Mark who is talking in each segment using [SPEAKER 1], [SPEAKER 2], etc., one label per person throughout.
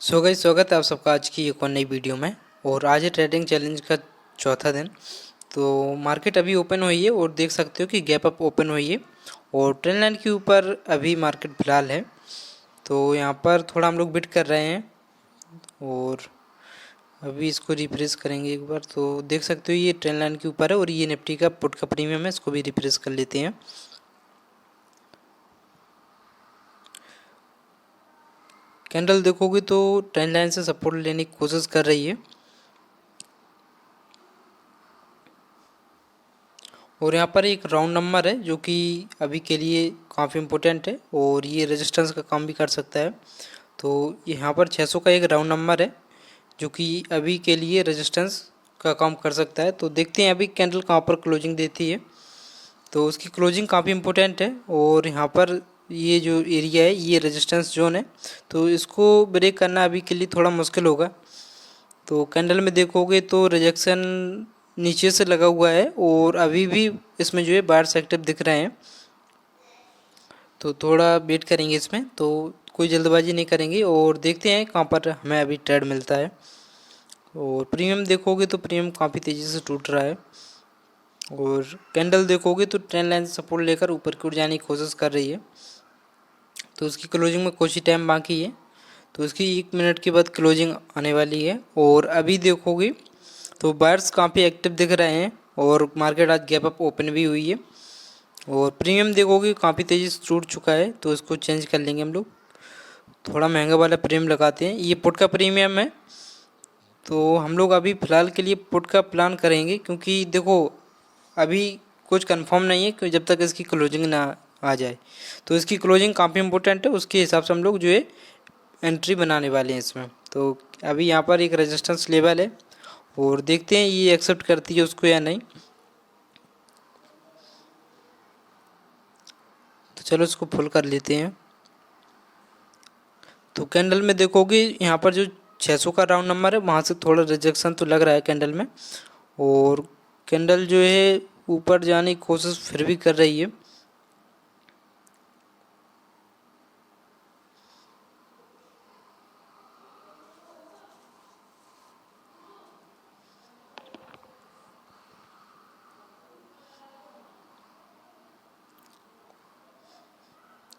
[SPEAKER 1] So guys, स्वागत है आप सबका आज की एक और नई वीडियो में। और आज है ट्रेडिंग चैलेंज का चौथा दिन। तो मार्केट अभी ओपन हुई है और देख सकते हो कि गैप अप ओपन हुई है और ट्रेंड लाइन के ऊपर अभी मार्केट फिलहाल है। तो यहाँ पर थोड़ा हम लोग बिट कर रहे हैं और अभी इसको रिफ्रेश करेंगे एक बार। तो देख सकते हो ये ट्रेंड लाइन के ऊपर है और ये निफ्टी का पुट का प्रीमियम है, इसको भी रिफ्रेश कर लेते हैं। कैंडल देखोगे तो ट्रेंड लाइन से सपोर्ट लेने की कोशिश कर रही है और यहाँ पर एक राउंड नंबर है जो कि अभी के लिए काफ़ी इम्पोर्टेंट है और ये रेजिस्टेंस का काम भी कर सकता है। तो यहाँ पर 600 का एक राउंड नंबर है जो कि अभी के लिए रेजिस्टेंस का काम कर सकता है। तो देखते हैं अभी कैंडल कहाँ पर क्लोजिंग देती है। तो उसकी क्लोजिंग काफ़ी इम्पोर्टेंट है और यहाँ पर ये जो एरिया है ये रेजिस्टेंस जोन है, तो इसको ब्रेक करना अभी के लिए थोड़ा मुश्किल होगा। तो कैंडल में देखोगे तो रिजेक्शन नीचे से लगा हुआ है और अभी भी इसमें जो है बायर्स एक्टिव दिख रहे हैं। तो थोड़ा वेट करेंगे इसमें, तो कोई जल्दबाजी नहीं करेंगे और देखते हैं कहाँ पर हमें अभी ट्रेड मिलता है। और प्रीमियम देखोगे तो प्रीमियम काफ़ी तेज़ी से टूट रहा है और कैंडल देखोगे तो ट्रेंड लाइन से सपोर्ट लेकर ऊपर की ओर जाने की कोशिश कर रही है। तो उसकी क्लोजिंग में कुछ ही टाइम बाकी है, तो इसकी 1 मिनट के बाद क्लोजिंग आने वाली है। और अभी देखोगे तो बायर्स काफ़ी एक्टिव दिख रहे हैं और मार्केट आज गैप अप ओपन भी हुई है। और प्रीमियम देखोगे काफ़ी तेज़ी से टूट चुका है, तो इसको चेंज कर लेंगे हम लोग। थोड़ा महंगा वाला प्रीमियम लगाते हैं, ये पुट का प्रीमियम है। तो हम लोग अभी फ़िलहाल के लिए पुट का प्लान करेंगे क्योंकि देखो अभी कुछ कंफर्म नहीं है कि जब तक इसकी क्लोजिंग ना आ जाए। तो इसकी क्लोजिंग काफ़ी इंपॉर्टेंट है, उसके हिसाब से हम लोग जो है एंट्री बनाने वाले हैं इसमें। तो अभी यहाँ पर एक रेजिस्टेंस लेवल है और देखते हैं ये एक्सेप्ट करती है उसको या नहीं। तो चलो इसको फुल कर लेते हैं। तो कैंडल में देखोगे यहाँ पर जो 600 का राउंड नंबर है वहाँ से थोड़ा रिजेक्शन तो लग रहा है कैंडल में और कैंडल जो है ऊपर जाने की कोशिश फिर भी कर रही है।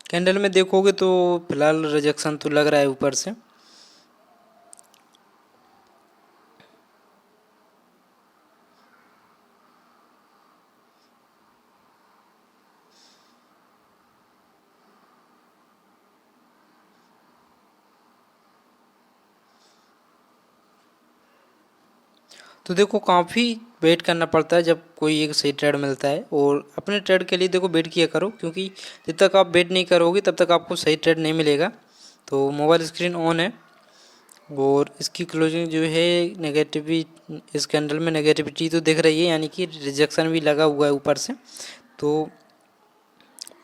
[SPEAKER 1] कैंडल में देखोगे तो फिलहाल रिजेक्शन तो लग रहा है ऊपर से। तो देखो काफ़ी वेट करना पड़ता है जब कोई एक सही ट्रेड मिलता है और अपने ट्रेड के लिए देखो वेट किया करो, क्योंकि जब तक आप वेट नहीं करोगे तब तक आपको सही ट्रेड नहीं मिलेगा। तो मोबाइल स्क्रीन ऑन है और इसकी क्लोजिंग जो है नेगेटिव, इस कैंडल में नेगेटिविटी तो दिख रही है, यानी कि रिजेक्शन भी लगा हुआ है ऊपर से। तो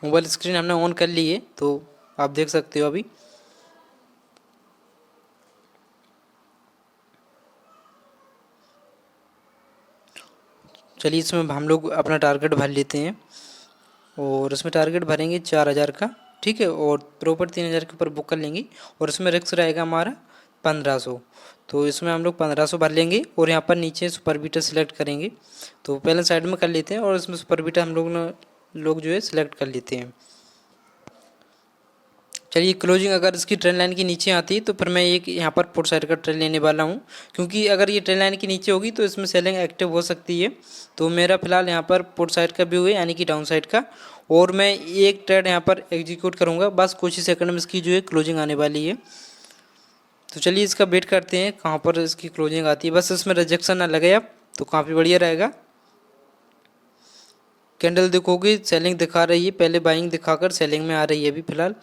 [SPEAKER 1] मोबाइल स्क्रीन हमने ऑन कर ली है, तो आप देख सकते हो अभी। चलिए इसमें हम लोग अपना टारगेट भर लेते हैं और इसमें टारगेट भरेंगे 4000 का, ठीक है। और प्रॉपर 3000 के ऊपर बुक कर लेंगे और इसमें रिस्क रहेगा हमारा 1500। तो इसमें हम लोग 1500 भर लेंगे और यहाँ पर नीचे सुपर बीटा सिलेक्ट करेंगे। तो पहले साइड में कर लेते हैं और इसमें सुपर बीटा हम लोग जो है सिलेक्ट कर लेते हैं। चलिए क्लोजिंग अगर इसकी ट्रेंड लाइन के नीचे आती है तो फिर मैं एक यहाँ पर पुट साइड का ट्रेड लेने वाला हूँ, क्योंकि अगर ये ट्रेंड लाइन के नीचे होगी तो इसमें सेलिंग एक्टिव हो सकती है। तो मेरा फिलहाल यहाँ पर पुट साइड का व्यू है, यानी कि डाउन साइड का, और मैं एक ट्रेड यहाँ पर एग्जीक्यूट करूँगा। बस कुछ ही सेकंड में इसकी जो है क्लोजिंग आने वाली है। तो चलिए इसका वेट करते हैं कहाँ पर इसकी क्लोजिंग आती है, बस इसमें रिजेक्शन ना लगे अब तो काफ़ी बढ़िया रहेगा। कैंडल देखोगे सेलिंग दिखा रही है, पहले बाइंग दिखाकर सेलिंग में आ रही है अभी फिलहाल।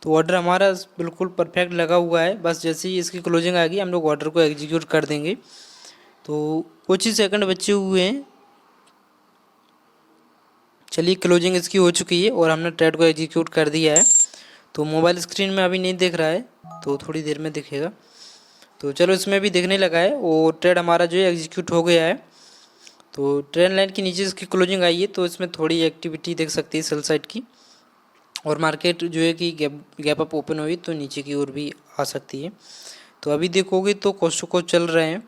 [SPEAKER 1] तो ऑर्डर हमारा बिल्कुल परफेक्ट लगा हुआ है, बस जैसे ही इसकी क्लोजिंग आएगी हम लोग ऑर्डर को एग्जीक्यूट कर देंगे। तो कुछ ही सेकंड बचे हुए हैं। चलिए क्लोजिंग इसकी हो चुकी है और हमने ट्रेड को एग्जीक्यूट कर दिया है। तो मोबाइल स्क्रीन में अभी नहीं दिख रहा है, तो थोड़ी देर में दिखेगा। तो चलो इसमें भी दिखने लगा है और ट्रेड हमारा जो है एग्जीक्यूट हो गया है। तो ट्रेंड लाइन के नीचे इसकी क्लोजिंग आई है, तो इसमें थोड़ी एक्टिविटी देख सकती है सेल साइड की, और मार्केट जो है कि गैप अप ओपन हुई तो नीचे की ओर भी आ सकती है। तो अभी देखोगे तो कोस्ट टू कोस्ट चल रहे हैं,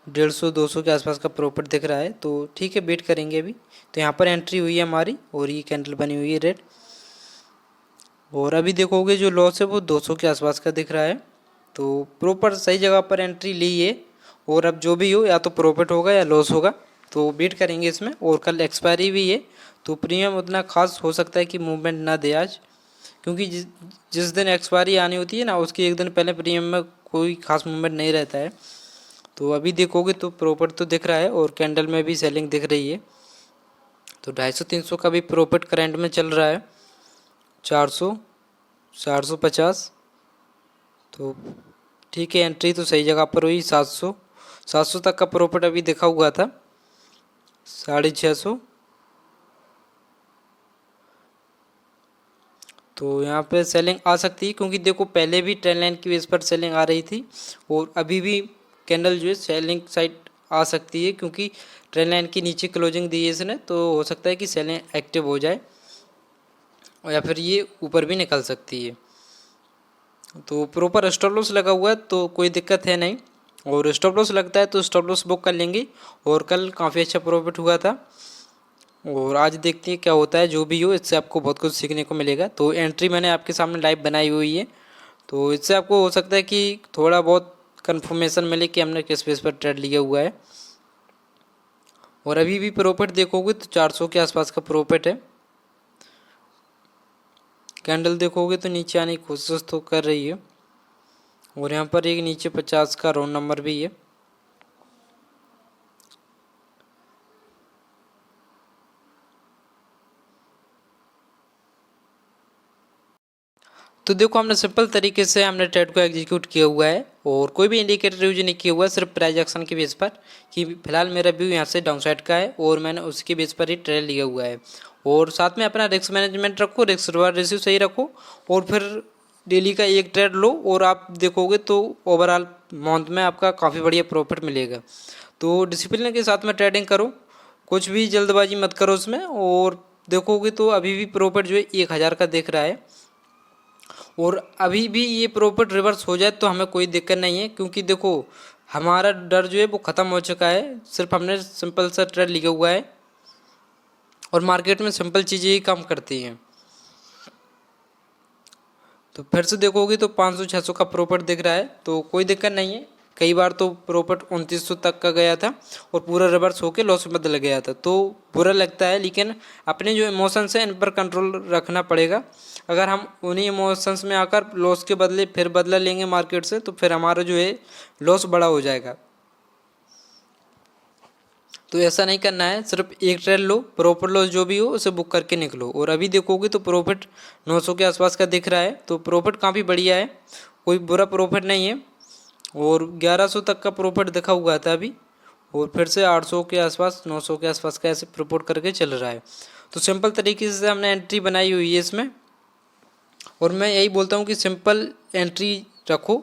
[SPEAKER 1] 150-200 के आसपास का प्रॉफिट दिख रहा है। तो ठीक है, वेट करेंगे अभी। तो यहाँ पर एंट्री हुई है हमारी और ये कैंडल बनी हुई है रेड, और अभी देखोगे जो लॉस है वो 200 के आसपास का दिख रहा है। तो प्रॉपर सही जगह पर एंट्री ली है, और अब जो भी हो या तो प्रॉफिट होगा या लॉस होगा, तो वेट करेंगे इसमें। और कल एक्सपायरी भी है, तो प्रीमियम उतना खास हो सकता है कि मूवमेंट ना दे आज, क्योंकि जिस दिन एक्सपायरी आनी होती है ना, उसके एक दिन पहले प्रीमियम में कोई खास मूवमेंट नहीं रहता है। तो अभी देखोगे तो प्रॉफिट तो दिख रहा है और कैंडल में भी सेलिंग दिख रही है। तो 250-300 का भी प्रॉफिट करंट में चल रहा है, 400, 450। तो ठीक है, एंट्री तो सही जगह पर हुई। 700 तक का प्रॉफिट अभी देखा हुआ था, 650। तो यहाँ पे सेलिंग आ सकती है, क्योंकि देखो पहले भी ट्रेंड लाइन की बेस पर सेलिंग आ रही थी, और अभी भी कैंडल जो है सेलिंग साइड आ सकती है, क्योंकि ट्रेंड लाइन के नीचे क्लोजिंग दी है इसने, तो हो सकता है कि सेलिंग एक्टिव हो जाए, और या फिर ये ऊपर भी निकल सकती है। तो प्रॉपर स्टॉप लॉस लगा हुआ है तो कोई दिक्कत है नहीं, और स्टॉप लॉस लगता है तो स्टॉप लॉस बुक कर लेंगे। और कल काफ़ी अच्छा प्रॉफिट हुआ था, और आज देखते हैं क्या होता है। जो भी हो, इससे आपको बहुत कुछ सीखने को मिलेगा। तो एंट्री मैंने आपके सामने लाइव बनाई हुई है, तो इससे आपको हो सकता है कि थोड़ा बहुत कंफर्मेशन मिले कि हमने किस बेस पर ट्रेड लिया हुआ है। और अभी भी प्रॉफिट देखोगे तो 400 के आसपास का प्रॉफिट है। कैंडल देखोगे तो नीचे आने की कोशिश तो कर रही है, और यहाँ पर एक नीचे 50 का राउंड नंबर भी है। तो देखो हमने सिंपल तरीके से हमने ट्रेड को एग्जीक्यूट किया हुआ है, और कोई भी इंडिकेटर यूज नहीं किया हुआ है, सिर्फ प्राइस एक्शन के बेस पर कि फिलहाल मेरा व्यू यहाँ से डाउन साइड का है, और मैंने उसके बेस पर ही ट्रेड लिया हुआ है। और साथ में अपना रिस्क मैनेजमेंट रखो, रिस्क रिवार्ड रेशियो सही रखो, और फिर डेली का एक ट्रेड लो, और आप देखोगे तो ओवरऑल मंथ में आपका काफ़ी बढ़िया प्रॉफिट मिलेगा। तो डिसिप्लिन के साथ में ट्रेडिंग करो, कुछ भी जल्दबाजी मत करो उसमें। और देखोगे तो अभी भी प्रॉफिट जो है 1000 का दिख रहा है, और अभी भी ये प्रॉफिट रिवर्स हो जाए तो हमें कोई दिक्कत नहीं है, क्योंकि देखो हमारा डर जो है वो ख़त्म हो चुका है। सिर्फ हमने सिंपल सा ट्रेड लिया हुआ है, और मार्केट में सिंपल चीज़ें ही काम करती हैं। तो फिर से देखोगे तो 500-600 का प्रॉफिट दिख रहा है, तो कोई दिक्कत नहीं है। कई बार तो प्रॉफिट 2900 तक का गया था, और पूरा रिवर्स होकर लॉस में बदल गया था, तो बुरा लगता है। लेकिन अपने जो इमोशंस हैं इन पर कंट्रोल रखना पड़ेगा। अगर हम उन्हीं इमोशंस में आकर लॉस के बदले फिर बदला लेंगे मार्केट से, तो फिर हमारा जो है लॉस बड़ा हो जाएगा। तो ऐसा नहीं करना है, सिर्फ एक ट्रेड लो, प्रॉफिट लॉस जो भी हो उसे बुक करके निकलो। और अभी देखोगे तो प्रॉफिट 900 के आसपास का दिख रहा है, तो प्रॉफिट काफ़ी बढ़िया है, कोई बुरा प्रॉफिट नहीं है। और 1100 तक का प्रॉफिट दिखा हुआ था अभी, और फिर से 800 के आसपास, 900 के आसपास का ऐसे प्रॉफिट करके चल रहा है। तो सिंपल तरीके से हमने एंट्री बनाई हुई है इसमें, और मैं यही बोलता हूँ कि सिंपल एंट्री रखो,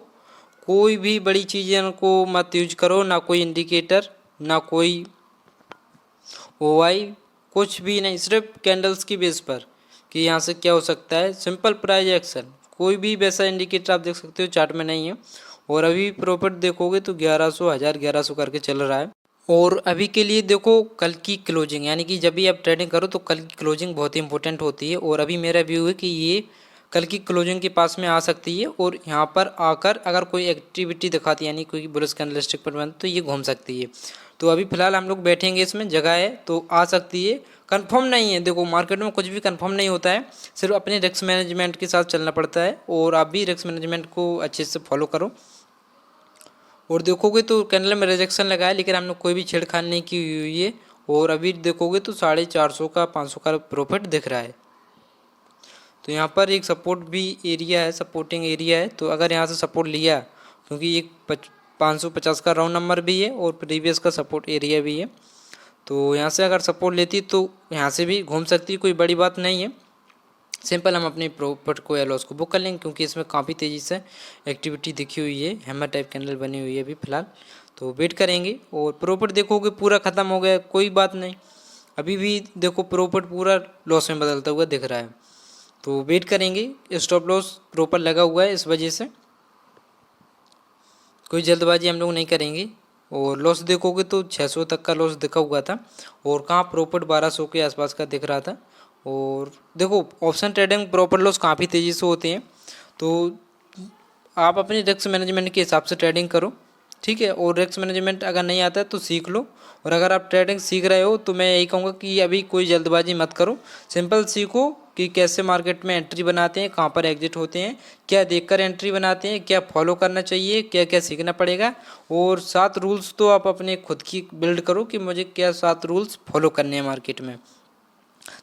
[SPEAKER 1] कोई भी बड़ी चीज़ें को मत यूज करो, ना कोई इंडिकेटर, ना कोई ओवाई, कुछ भी नहीं, सिर्फ कैंडल्स की बेस पर कि यहाँ से क्या हो सकता है। सिंपल प्राइस एक्शन, कोई भी वैसा इंडिकेटर आप देख सकते हो चार्ट में नहीं है। और अभी प्रॉफिट देखोगे तो 1100, 1100 करके चल रहा है। और अभी के लिए देखो कल की क्लोजिंग, यानी कि जब भी आप ट्रेडिंग करो तो कल की क्लोजिंग बहुत ही इंपॉर्टेंट होती है। और अभी मेरा व्यू है कि ये कल की क्लोजिंग के पास में आ सकती है, और यहाँ पर आकर अगर कोई एक्टिविटी दिखाती है, यानी कोई बुलिश कैंडलस्टिक पर बंद, तो ये घूम सकती है। तो अभी फिलहाल हम लोग बैठेंगे, इसमें जगह है तो आ सकती है, कंफर्म नहीं है। देखो मार्केट में कुछ भी कंफर्म नहीं होता है, सिर्फ अपने रिस्क मैनेजमेंट के साथ चलना पड़ता है, और आप भी रिस्क मैनेजमेंट को अच्छे से फॉलो करो। और देखोगे तो कैंडल में रिजेक्शन लगा है, लेकिन हमने कोई भी छेड़खानी नहीं की हुई है। और अभी देखोगे तो 450 का, 500 का प्रॉफिट दिख रहा है। तो यहाँ पर एक सपोर्ट भी एरिया है, सपोर्टिंग एरिया है। तो अगर यहाँ से सपोर्ट लिया, क्योंकि एक 550 का राउंड नंबर भी है और प्रीवियस का सपोर्ट एरिया भी है, तो यहाँ से अगर सपोर्ट लेती तो यहाँ से भी घूम सकती है, कोई बड़ी बात नहीं है। सिंपल हम अपने प्रॉफिट को या लॉस को बुक कर लेंगे, क्योंकि इसमें काफ़ी तेज़ी से एक्टिविटी दिखी हुई है, हैमर टाइप कैंडल बनी हुई है अभी फ़िलहाल। तो वेट करेंगे और प्रॉफिट देखोगे पूरा ख़त्म हो गया, कोई बात नहीं, अभी भी देखो प्रॉफिट पूरा लॉस में बदलता हुआ दिख रहा है। तो वेट करेंगे, स्टॉप लॉस प्रॉपर लगा हुआ है, इस वजह से कोई जल्दबाजी हम लोग नहीं करेंगे। और लॉस देखोगे तो 600 तक का लॉस दिखा हुआ था, और कहाँ प्रॉफिट 1200 के आसपास का दिख रहा था। और देखो ऑप्शन ट्रेडिंग प्रॉपर लॉस काफ़ी तेज़ी से होते हैं, तो आप अपने रिस्क मैनेजमेंट के हिसाब से ट्रेडिंग करो, ठीक है। और रिस्क मैनेजमेंट अगर नहीं आता है तो सीख लो, और अगर आप ट्रेडिंग सीख रहे हो तो मैं यही कहूँगा कि अभी कोई जल्दबाजी मत करो, सिंपल सीखो कि कैसे मार्केट में एंट्री बनाते हैं, कहाँ पर एग्जिट होते हैं, क्या देखकर एंट्री बनाते हैं, क्या फॉलो करना चाहिए, क्या क्या सीखना पड़ेगा। और 7 रूल्स तो आप अपने खुद की बिल्ड करो कि मुझे क्या 7 रूल्स फॉलो करने हैं मार्केट में।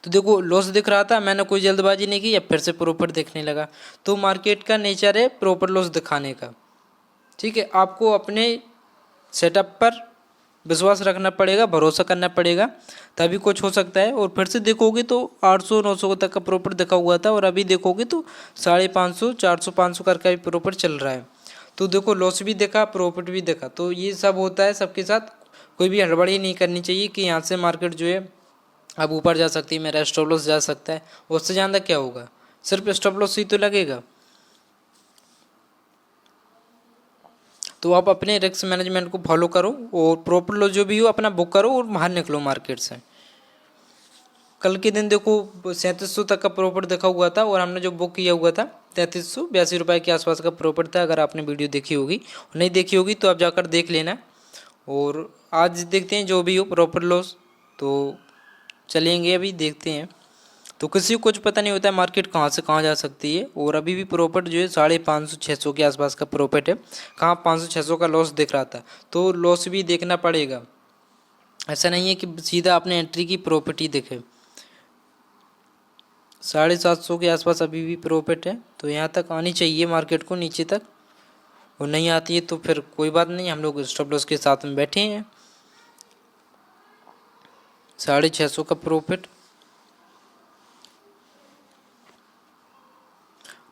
[SPEAKER 1] तो देखो लॉस दिख रहा था, मैंने कोई जल्दबाजी नहीं की, अब फिर से प्रॉफिट दिखने लगा। तो मार्केट का नेचर है प्रॉपर लॉस दिखाने का, ठीक है। आपको अपने सेटअप पर विश्वास रखना पड़ेगा, भरोसा करना पड़ेगा, तभी कुछ हो सकता है। और फिर से देखोगे तो 800-900 तक का प्रॉफिट दिखा हुआ था, और अभी देखोगे तो 550, 400, 500 करके भी प्रॉफिट चल रहा है। तो देखो लॉस भी देखा, प्रॉफिट भी देखा, तो ये सब होता है सबके साथ। कोई भी हड़बड़ी नहीं करनी चाहिए कि यहाँ से मार्केट जो है अब ऊपर जा सकती है, मेरा स्टॉप लॉस जा सकता है, उससे ज़्यादा क्या होगा, सिर्फ स्टॉप लॉस ही तो लगेगा। तो आप अपने रिस्क मैनेजमेंट को फॉलो करो, और प्रॉपर लॉस जो भी हो अपना बुक करो और बाहर निकलो मार्केट से। कल के दिन देखो 3700 तक का प्रॉफिट देखा हुआ था, और हमने जो बुक किया हुआ था 3382 के आसपास का प्रॉफिट था। अगर आपने वीडियो देखी होगी, नहीं देखी होगी तो आप जाकर देख लेना। और आज देखते हैं जो भी हो प्रॉफिट लॉस, तो चलेंगे अभी देखते हैं। तो किसी को कुछ पता नहीं होता है मार्केट कहाँ से कहाँ जा सकती है, और अभी भी प्रॉफिट जो है 550-600 के आसपास का प्रॉफिट है, कहाँ 500-600 का लॉस दिख रहा था, तो लॉस भी देखना पड़ेगा। ऐसा नहीं है कि सीधा आपने एंट्री की प्रॉफिट ही दिखे। 750 के आसपास अभी भी प्रॉफिट है, तो यहाँ तक आनी चाहिए मार्केट को नीचे तक, और नहीं आती है तो फिर कोई बात नहीं, हम लोग स्टॉप लॉस के साथ में बैठे हैं। 650 का प्रॉफिट,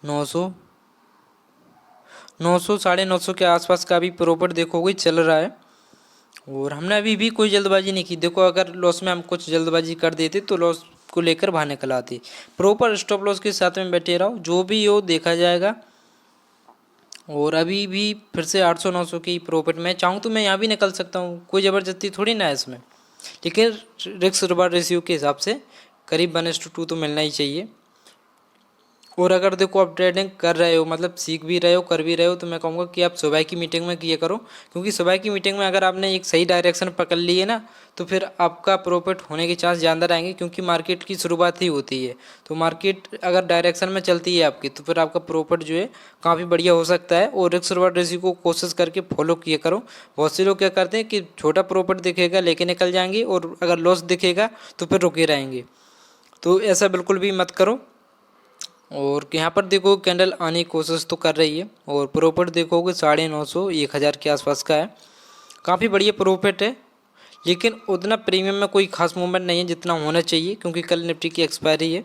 [SPEAKER 1] 900, 900, 950 के आसपास का भी प्रॉफिट देखोगे चल रहा है। और हमने अभी भी कोई जल्दबाजी नहीं की। देखो अगर लॉस में हम कुछ जल्दबाजी कर देते तो लॉस को लेकर बाहर निकल आते। प्रॉपर स्टॉप लॉस के साथ में बैठे रहो, जो भी हो देखा जाएगा। और अभी भी फिर से 800-900 की प्रॉफिट में चाहूँ तो मैं यहाँ भी निकल सकता हूँ, कोई ज़बरदस्ती थोड़ी ना है इसमें, लेकिन रिस्क रिवार्ड रेशियो के हिसाब से करीब 1:2 तो मिलना ही चाहिए। और अगर देखो आप ट्रेडिंग कर रहे हो, मतलब सीख भी रहे हो, कर भी रहे हो, तो मैं कहूँगा कि आप सुबह की मीटिंग में किया करो, क्योंकि सुबह की मीटिंग में अगर आपने एक सही डायरेक्शन पकड़ ली है ना, तो फिर आपका प्रॉफिट होने के चांस ज़्यादा रहेंगे, क्योंकि मार्केट की शुरुआत ही होती है। तो मार्केट अगर डायरेक्शन में चलती है आपकी, तो फिर आपका प्रॉफिट जो है काफ़ी बढ़िया हो सकता है। और रिस्क रिवार्ड रेशियो को कोशिश करके फॉलो किया करो। बहुत से लोग क्या करते हैं कि छोटा प्रॉफिट दिखेगा लेके निकल जाएंगे, और अगर लॉस दिखेगा तो फिर रुके रहेंगे। तो ऐसा बिल्कुल भी मत करो। और यहाँ पर देखो कैंडल आने की कोशिश तो कर रही है, और प्रॉफिट देखोगे 950, 1000 के आसपास का है, काफ़ी बढ़िया प्रॉफिट है। लेकिन उतना प्रीमियम में कोई खास मूवमेंट नहीं है जितना होना चाहिए, क्योंकि कल निफ्टी की एक्सपायरी है।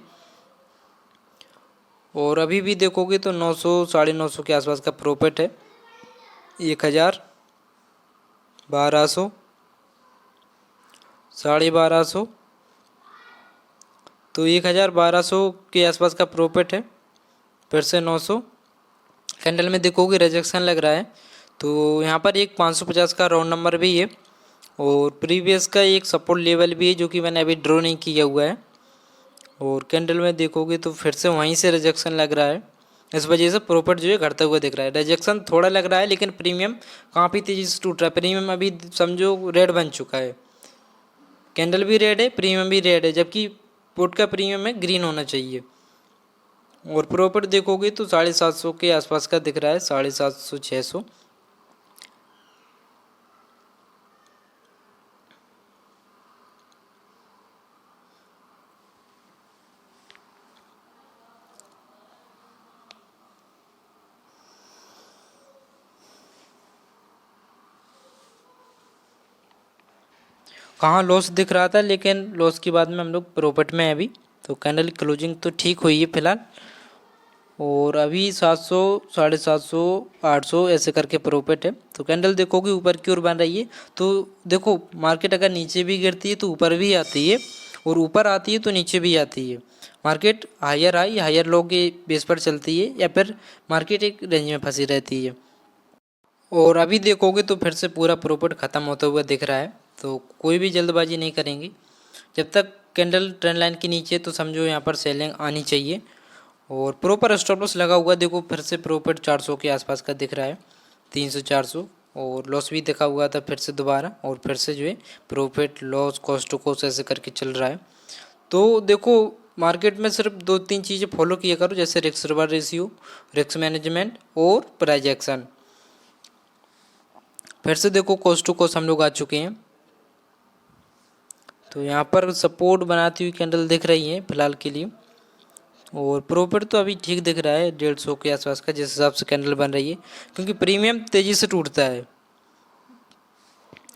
[SPEAKER 1] और अभी भी देखोगे तो 900, 950 के आसपास का प्रॉफिट है। 1000, 1200, 1250, तो 1000-1200 के आसपास का प्रॉफिट है। फिर से 900 कैंडल में देखोगे रिजेक्शन लग रहा है, तो यहाँ पर एक 550 का राउंड नंबर भी है, और प्रीवियस का एक सपोर्ट लेवल भी है जो कि मैंने अभी ड्रॉ नहीं किया हुआ है। और कैंडल में देखोगे तो फिर से वहीं से रिजेक्शन लग रहा है, इस वजह से प्रॉफिट जो है घटता हुआ दिख रहा है। रिजेक्शन थोड़ा लग रहा है, लेकिन प्रीमियम काफ़ी तेज़ी से टूट रहा है। प्रीमियम अभी समझो रेड बन चुका है, कैंडल भी रेड है, प्रीमियम भी रेड है, जबकि पुट का प्रीमियम है ग्रीन होना चाहिए। और प्रॉफिट देखोगे तो 750 के आसपास का दिख रहा है, 750-600। कहाँ लॉस दिख रहा था, लेकिन लॉस के बाद में हम लोग प्रॉफिट में है अभी, तो कैंडल क्लोजिंग तो ठीक हुई है फिलहाल, और अभी 700, 750, 800 ऐसे करके प्रॉफिट है। तो कैंडल देखोगे ऊपर की ओर बन रही है। तो देखो मार्केट अगर नीचे भी गिरती है तो ऊपर भी आती है, और ऊपर आती है तो नीचे भी आती है। Market higher high higher low के बेस पर चलती है, या फिर मार्केट एक रेंज में फंसी रहती है। और अभी देखोगे तो फिर से पूरा प्रॉफिट ख़त्म होता हुआ दिख रहा है। तो कोई भी जल्दबाजी नहीं करेंगे। जब तक कैंडल ट्रेंड लाइन के नीचे तो समझो यहाँ पर सेलिंग आनी चाहिए। और प्रॉपर स्टॉप लॉस लगा हुआ, देखो फिर से प्रॉफिट 400 के आसपास का दिख रहा है, 300 400, और लॉस भी देखा हुआ था फिर से दोबारा, और फिर से जो है profit loss cost to cost ऐसे करके चल रहा है। तो देखो मार्केट में सिर्फ 2-3 चीज़ें फॉलो किया करो, जैसे risk reward ratio, risk management और प्राइस एक्शन। फिर से देखो कॉस्ट टू कॉस्ट हम लोग आ चुके हैं। तो यहाँ पर सपोर्ट बनाती हुई कैंडल दिख रही है फिलहाल के लिए, और प्रॉफिट तो अभी ठीक दिख रहा है 150 के आसपास का, जिस हिसाब से कैंडल बन रही है, क्योंकि प्रीमियम तेज़ी से टूटता है।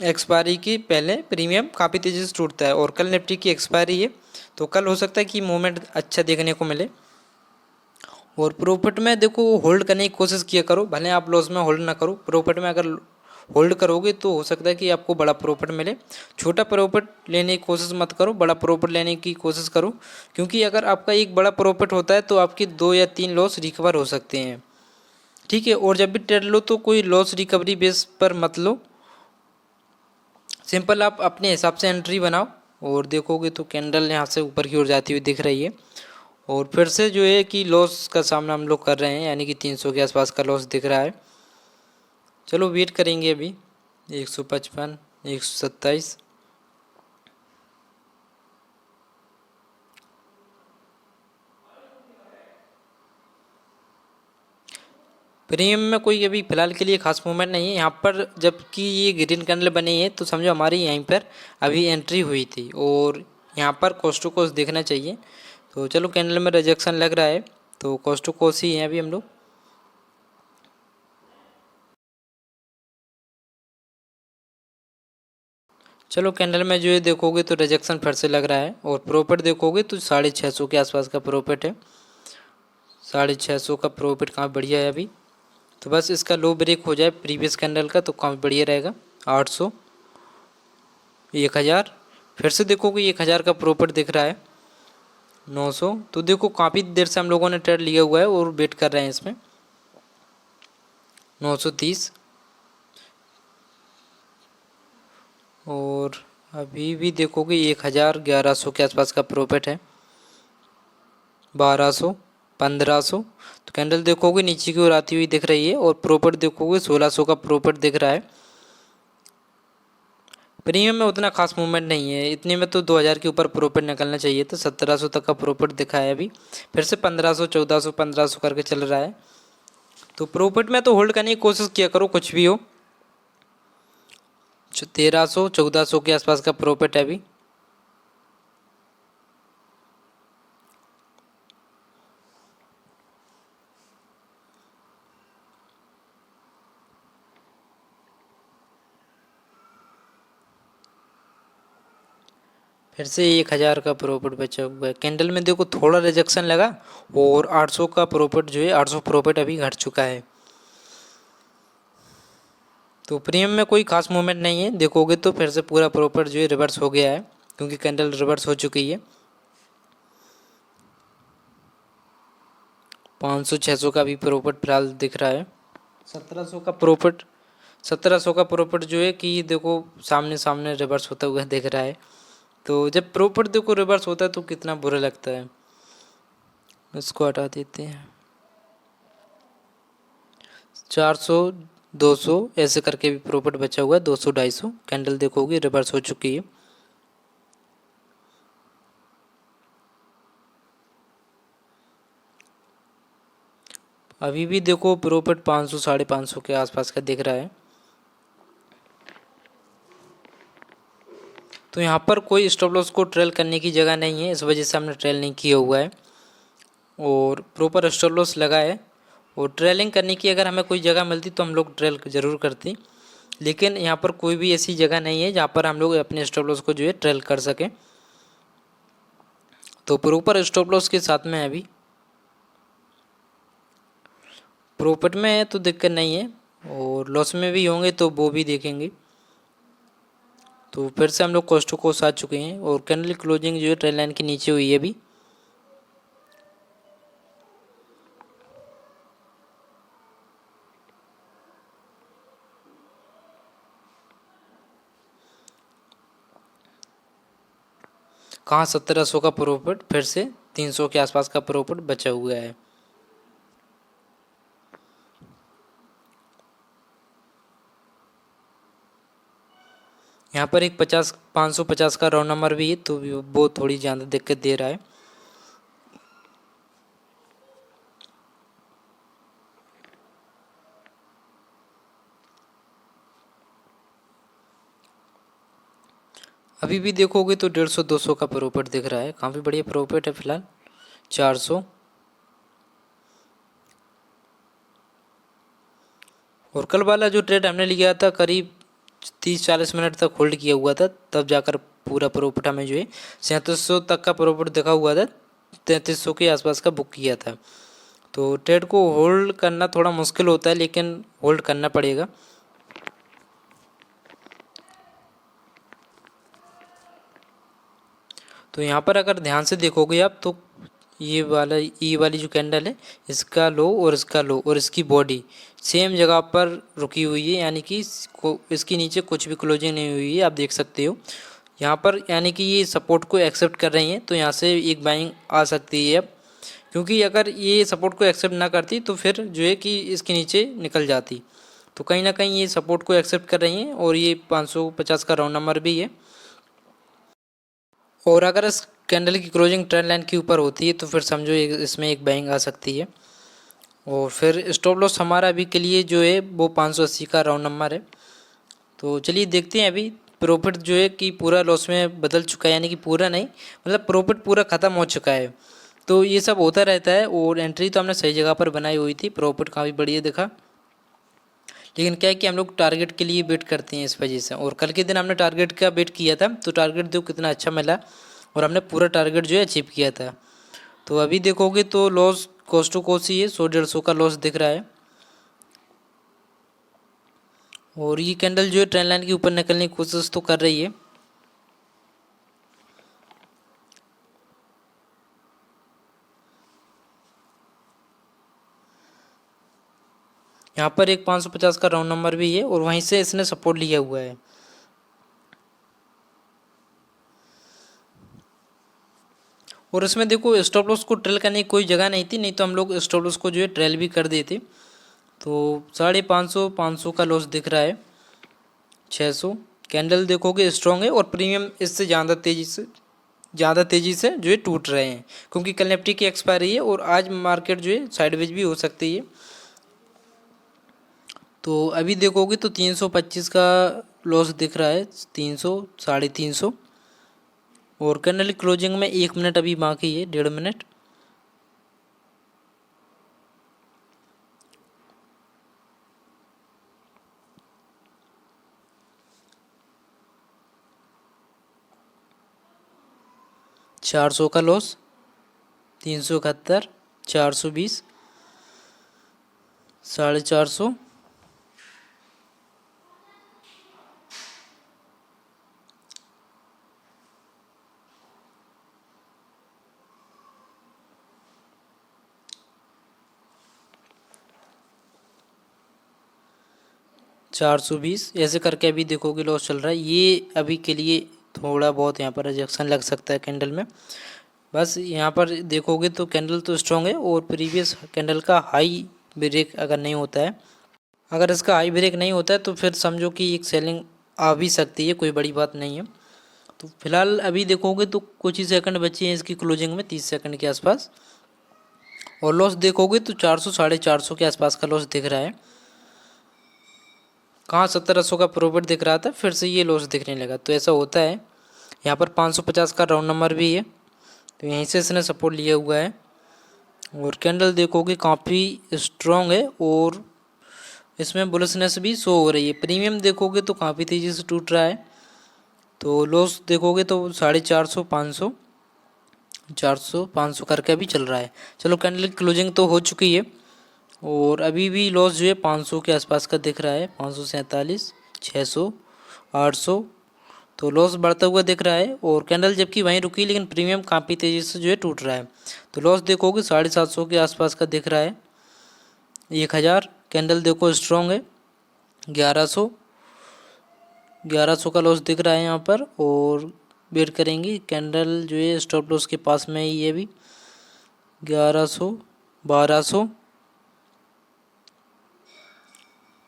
[SPEAKER 1] एक्सपायरी की पहले प्रीमियम काफ़ी तेज़ी से टूटता है, और कल निफ्टी की एक्सपायरी है, तो कल हो सकता है कि मूवमेंट अच्छा देखने को मिले। और प्रॉफिट में देखो होल्ड करने की कोशिश किया करो, भले आप लॉस में होल्ड ना करो। प्रॉफिट में अगर होल्ड करोगे तो हो सकता है कि आपको बड़ा प्रॉफिट मिले। छोटा प्रॉफिट लेने की कोशिश मत करो, बड़ा प्रॉफिट लेने की कोशिश करो, क्योंकि अगर आपका एक बड़ा प्रॉफिट होता है तो आपकी 2 या 3 लॉस रिकवर हो सकते हैं। ठीक है, और जब भी ट्रेड लो तो कोई लॉस रिकवरी बेस पर मत लो, सिंपल आप अपने हिसाब से एंट्री बनाओ। और देखोगे तो कैंडल यहाँ से ऊपर की ओर जाती हुई दिख रही है, और फिर से जो है कि लॉस का सामना हम लोग कर रहे हैं, यानी कि 300 के आसपास का लॉस दिख रहा है। चलो वेट करेंगे अभी 155, 127। प्रीमियम में कोई अभी फ़िलहाल के लिए खास मूवमेंट नहीं है यहाँ पर, जबकि ये ग्रीन कैंडल बनी है तो समझो हमारी यहीं पर अभी एंट्री हुई थी, और यहाँ पर कॉस्ट टू कॉस्ट देखना चाहिए। तो चलो कैंडल में रिजेक्शन लग रहा है, तो कॉस्ट टू कॉस्ट ही है अभी हम लोग। चलो कैंडल में जो है देखोगे तो रिजेक्शन फिर से लग रहा है, और प्रॉफिट देखोगे तो 650 के आसपास का प्रॉफिट है। 650 का प्रॉफिट काफ़ी बढ़िया है अभी। तो बस इसका लो ब्रेक हो जाए प्रीवियस कैंडल का तो काफ़ी बढ़िया रहेगा। 800, 1000, फिर से देखोगे 1000 का प्रॉफिट दिख रहा है। 900, तो देखो काफ़ी देर से हम लोगों ने ट्रेड लिया हुआ है और वेट कर रहे हैं इसमें। 930, और अभी भी देखोगे 1100 के आसपास का प्रॉफिट है। 1200, 1500, तो कैंडल देखोगे नीचे की ओर आती हुई दिख रही है, और प्रॉफिट देखोगे 1600 का प्रॉफिट दिख रहा है। प्रीमियम में उतना खास मूवमेंट नहीं है, इतने में तो 2000 के ऊपर प्रॉफिट निकलना चाहिए, तो 1700 तक का प्रॉफिट दिखा है अभी। फिर से 1500, 1400, 1500 करके चल रहा है। तो प्रॉफिट में तो होल्ड करने की कोशिश किया करो कुछ भी हो। 1300, 1400 के आसपास का प्रॉफिट है अभी। फिर से 1000 का प्रॉफिट बचा हुआ है। कैंडल में देखो थोड़ा रिजेक्शन लगा, और 800 का प्रॉफिट जो है 800 प्रॉफिट अभी घट चुका है। तो प्रीमियम में कोई खास मूवमेंट नहीं है, देखोगे तो फिर से पूरा प्रॉफिट जो है रिवर्स हो गया है, क्योंकि कैंडल रिवर्स हो चुकी है। 500, 600 का भी प्रॉफिट फिलहाल दिख रहा है। 1700 का प्रॉफिट, 1700 का प्रॉफिट जो है कि देखो सामने सामने रिवर्स होता हुआ दिख रहा है। तो जब प्रॉफिट देखो रिवर्स होता है तो कितना बुरा लगता है। इसको हटा देते हैं। 400, 200 ऐसे करके भी प्रॉफिट बचा हुआ है। 200, 250 कैंडल देखोगे रिवर्स हो चुकी है। अभी भी देखो प्रॉफिट 500, 550 के आसपास का दिख रहा है। तो यहाँ पर कोई स्टॉप लॉस को ट्रेल करने की जगह नहीं है, इस वजह से हमने ट्रेल नहीं किया हुआ है, और प्रॉपर स्टॉप लॉस लगा है। और ट्रेलिंग करने की अगर हमें कोई जगह मिलती तो हम लोग ट्रेल ज़रूर करते, लेकिन यहाँ पर कोई भी ऐसी जगह नहीं है जहाँ पर हम लोग अपने स्टॉप लॉस को जो है ट्रेल कर सकें। तो प्रॉपर स्टॉप लॉस के साथ में है, अभी प्रॉफिट में है तो दिक्कत नहीं है, और लॉस में भी होंगे तो वो भी देखेंगे। तो फिर से हम लोग कॉस्ट टू कॉस्ट आ चुके हैं और कैंडल क्लोजिंग जो है ट्रेंड लाइन के नीचे हुई है अभी। कहाँ 1700 का प्रॉफिट, फिर से 300 के आसपास का प्रॉफिट बचा हुआ है। यहाँ पर एक 550 का राउंड नंबर भी है, तो वो थोड़ी ज़्यादा दिक्कत दे रहा है। अभी भी देखोगे तो 150-200 का प्रॉफिट दिख रहा है, काफ़ी बढ़िया प्रॉफिट है फिलहाल। 400 और कल वाला जो ट्रेड हमने लिया था करीब 30-40 मिनट तक होल्ड किया हुआ था, तब जाकर पूरा प्रॉफिट हमें जो है 3700 तक का प्रॉफिट दिखा हुआ था, 3300 के आसपास का बुक किया था। तो ट्रेड को होल्ड करना थोड़ा मुश्किल होता है, लेकिन होल्ड करना पड़ेगा। तो यहाँ पर अगर ध्यान से देखोगे आप तो ये वाली जो कैंडल है, इसका लो और इसका लो और इसकी बॉडी सेम जगह पर रुकी हुई है, यानी कि इसके नीचे कुछ भी क्लोजिंग नहीं हुई है, आप देख सकते हो यहाँ पर, यानी कि ये सपोर्ट को एक्सेप्ट कर रही हैं। तो यहाँ से एक बाइंग आ सकती है अब, क्योंकि अगर ये सपोर्ट को एक्सेप्ट ना करती तो फिर जो है कि इसके नीचे निकल जाती। तो कहीं ना कहीं ये सपोर्ट को एक्सेप्ट कर रही हैं और ये 550 का राउंड नंबर भी है। और अगर इस कैंडल की क्लोजिंग ट्रेंड लाइन के ऊपर होती है तो फिर समझो इसमें एक बाइंग आ सकती है। और फिर स्टॉप लॉस हमारा अभी के लिए जो है वो 580 का राउंड नंबर है। तो चलिए देखते हैं, अभी प्रॉफिट जो है कि पूरा लॉस में बदल चुका है, यानी कि पूरा नहीं, मतलब प्रॉफिट पूरा ख़त्म हो चुका है। तो ये सब होता रहता है, और एंट्री तो हमने सही जगह पर बनाई हुई थी, प्रॉफिट काफ़ी बढ़िया दिखा। लेकिन क्या है कि हम लोग टारगेट के लिए वेट करते हैं इस वजह से, और कल के दिन हमने टारगेट का वेट किया था, तो टारगेट देखो कितना अच्छा मिला और हमने पूरा टारगेट जो है अचीव किया था। तो अभी देखोगे तो लॉस कॉस्ट टू कॉस्ट ही है, 100-150 का लॉस दिख रहा है। और ये कैंडल जो है ट्रेंड लाइन के ऊपर निकलने की कोशिश तो कर रही है। यहाँ पर एक 550 का राउंड नंबर भी है और वहीं से इसने सपोर्ट लिया हुआ है। और इसमें देखो स्टॉप लॉस को ट्रेल करने की कोई जगह नहीं थी, नहीं तो हम लोग स्टॉप लॉस को जो है ट्रेल भी कर देते। तो 550 का लॉस दिख रहा है। 600 कैंडल देखोगे स्ट्रॉन्ग है और प्रीमियम इससे ज़्यादा तेज़ी से जो है टूट रहे हैं, क्योंकि कल निफ्टी की एक्सपायरी है और आज मार्केट जो है साइडवेज भी हो सकती है। तो अभी देखोगे तो 325 का लॉस दिख रहा है, 300 350। और कैंडल क्लोजिंग में 1 मिनट अभी बाकी है, 1.5 मिनट। $400 का लॉस, 371, 420, 450। $420 ऐसे करके अभी देखोगे लॉस चल रहा है। ये अभी के लिए थोड़ा बहुत यहाँ पर रिजेक्शन लग सकता है कैंडल में। बस यहाँ पर देखोगे तो कैंडल तो स्ट्रॉन्ग है और प्रीवियस कैंडल का हाई ब्रेक अगर नहीं होता है, अगर इसका हाई ब्रेक नहीं होता है तो फिर समझो कि एक सेलिंग आ भी सकती है, कोई बड़ी बात नहीं है। तो फिलहाल अभी देखोगे तो कुछ ही सेकंड बचे हैं इसकी क्लोजिंग में, 30 सेकंड के आसपास। और लॉस देखोगे तो 400 450 के आसपास का लॉस दिख रहा है। कहाँ 1700 का प्रॉफिट दिख रहा था, फिर से ये लॉस दिखने लगा। तो ऐसा होता है। यहाँ पर 550 का राउंड नंबर भी है, तो यहीं से इसने सपोर्ट लिया हुआ है। और कैंडल देखोगे काफ़ी स्ट्रॉन्ग है और इसमें बुलिशनेस भी शो हो रही है। प्रीमियम देखोगे तो काफ़ी तेज़ी से टूट रहा है। तो लॉस देखोगे तो 450 500 400 500 करके अभी चल रहा है। चलो कैंडल की क्लोजिंग तो हो चुकी है और अभी भी लॉस जो है 500 के आसपास का दिख रहा है, 547, 600, 800, तो लॉस बढ़ता हुआ दिख रहा है। और कैंडल जबकि वहीं रुकी लेकिन प्रीमियम काफ़ी तेज़ी से जो है टूट रहा है। तो लॉस देखोगे 750 के आसपास का दिख रहा है। 1000 कैंडल देखो स्ट्रॉन्ग है। 1100 का लॉस दिख रहा है यहाँ पर। और वेट करेंगे, कैंडल जो है स्टॉप लॉस के पास में ही है अभी। 1100, 1200,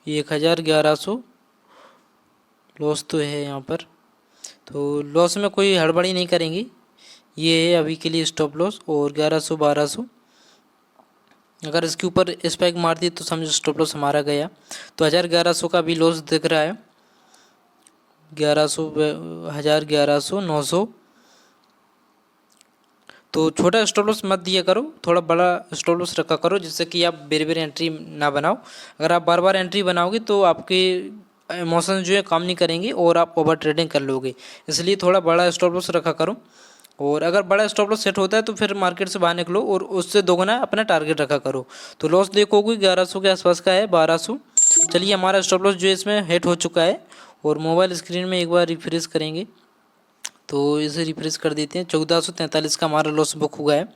[SPEAKER 1] 1000, 1100 लॉस तो है यहाँ पर। तो लॉस में कोई हड़बड़ी नहीं करेंगी, ये है अभी के लिए स्टॉप लॉस। और 1100, 1200 अगर इसके ऊपर स्पाइक मारती तो समझो स्टॉप लॉस हमारा गया। तो 1000, 1100 का भी लॉस दिख रहा है। 1100, 1000, 1100, 900। तो छोटा स्टॉप लॉस मत दिया करो, थोड़ा बड़ा स्टॉप लॉस रखा करो, जिससे कि आप बेर बेर एंट्री ना बनाओ। अगर आप बार बार एंट्री बनाओगे तो आपके इमोशन जो है काम नहीं करेंगे और आप ओवर ट्रेडिंग कर लोगे। इसलिए थोड़ा बड़ा स्टॉप लॉस रखा करो। और अगर बड़ा स्टॉप लॉस सेट होता है तो फिर मार्केट से बाहर निकलो और उससे दोगुना अपना टारगेट रखा करो। तो लॉस देखोगे 1100 के आसपास का है, 1200। चलिए हमारा स्टॉप लॉस जो है इसमें हिट हो चुका है। और मोबाइल स्क्रीन में एक बार रिफ्रेश करेंगे तो इसे रिफ्रेश कर देते हैं। 1443 का हमारा लॉस बुक हुआ है।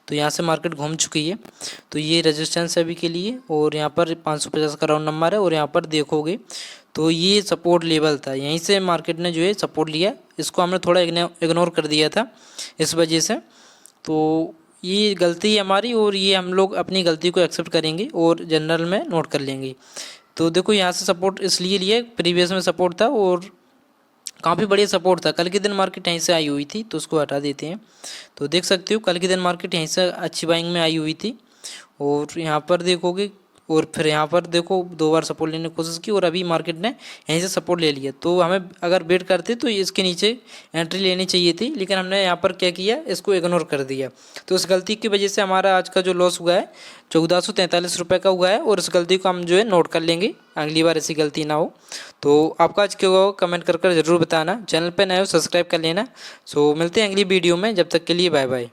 [SPEAKER 1] तो यहाँ से मार्केट घूम चुकी है। तो ये रेजिस्टेंस है अभी के लिए। और यहाँ पर 550 का राउंड नंबर है। और यहाँ पर देखोगे तो ये सपोर्ट लेवल था, यहीं से मार्केट ने जो है सपोर्ट लिया। इसको हमने थोड़ा इग्नोर कर दिया था इस वजह से। तो ये गलती है हमारी और ये हम लोग अपनी गलती को एक्सेप्ट करेंगे और जनरल में नोट कर लेंगे। तो देखो यहाँ से सपोर्ट इसलिए लिया, प्रीवियस में सपोर्ट था और काफ़ी बढ़िया सपोर्ट था। कल के दिन मार्केट यहीं से आई हुई थी, तो उसको हटा देते हैं। तो देख सकते हो कल के दिन मार्केट यहीं से अच्छी बाइंग में आई हुई थी। और यहाँ पर देखोगे और फिर यहाँ पर देखो 2 बार सपोर्ट लेने की कोशिश की और अभी मार्केट ने यहीं से सपोर्ट ले लिया। तो हमें अगर वेट करते तो इसके नीचे एंट्री लेनी चाहिए थी, लेकिन हमने यहाँ पर क्या किया, इसको इग्नोर कर दिया। तो इस गलती की वजह से हमारा आज का जो लॉस हुआ है 1443 का हुआ है। और इस गलती को हम जो है नोट कर लेंगे, अगली बार ऐसी गलती ना हो। तो आपका आज क्या हुआ कमेंट कर ज़रूर बताना। चैनल पर नए हो सब्सक्राइब कर लेना। सो मिलते हैं अगली वीडियो में, जब तक के लिए बाय बाय।